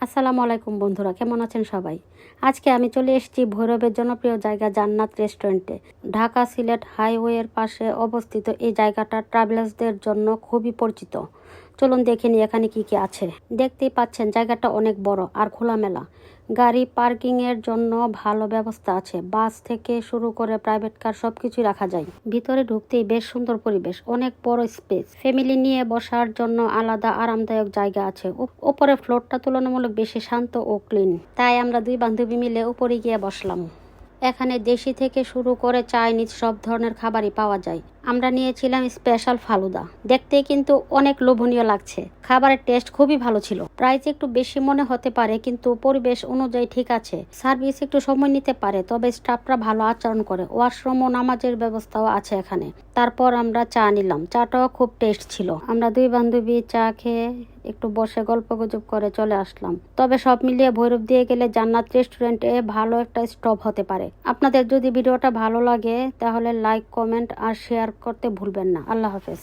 আসসালামু আলাইকুম বন্ধুরা, কেমন আছেন সবাই? আজকে আমি চলে এসেছি ভৈরবের জনপ্রিয় জায়গা জান্নাত রেস্টুরেন্টে। ঢাকা সিলেট হাইওয়ের পাশে অবস্থিত এই জায়গাটা ট্রাভেলার্সদের জন্য খুবই পরিচিত। চলুন দেখে নিই এখানে কি কি আছে। দেখতেই পাচ্ছেন জায়গাটা অনেক বড় আর খোলামেলা। গাড়ি পার্কিংয়ের জন্য ভালো ব্যবস্থা আছে। বাস থেকে শুরু করে প্রাইভেট কার সবকিছুই রাখা যায়। ভিতরে ঢুকতেই বেশ সুন্দর পরিবেশ, অনেক বড় স্পেস। ফ্যামিলি নিয়ে বসার জন্য আলাদা আরামদায়ক জায়গা আছে। উপরে ফ্লোরটা তুলনামূলক বেশি শান্ত ও ক্লিন, তাই আমরা দুই বান্ধবী মিলে উপরে গিয়ে বসলাম। এখানে দেশি থেকে শুরু করে চাইনিজ সব ধরনের খাবারই পাওয়া যায়। আমরা নিয়েছিলাম স্পেশাল ফালুদা। দেখতে কিন্তু অনেক লোভনীয় লাগছে। খাবারের টেস্ট খুবই ভালো ছিল। প্রাইস একটু বেশি মনে হতে পারে, কিন্তু পরিবেশ অনুযায়ী ঠিক আছে। সার্ভিস একটু সময় নিতে পারে, তবে স্টাফরা ভালো আচরণ করে। ওয়াশরুম ও নামাজের ব্যবস্থাও আছে এখানে। তারপর আমরা চা নিলাম। চাটাও খুব টেস্ট ছিল। আমরা দুই বান্ধবী চা খেয়ে একটু বসে গল্পগুজব করে চলে আসলাম। তবে সব মিলিয়ে ভৈরব দিয়ে গেলে জান্নাত রেস্টুরেন্টে ভালো একটা স্টপ হতে পারে। আপনাদের যদি ভিডিওটা ভালো লাগে তাহলে লাইক, কমেন্ট আর শেয়ার করতে ভুলবেন না। আল্লাহ হাফেজ।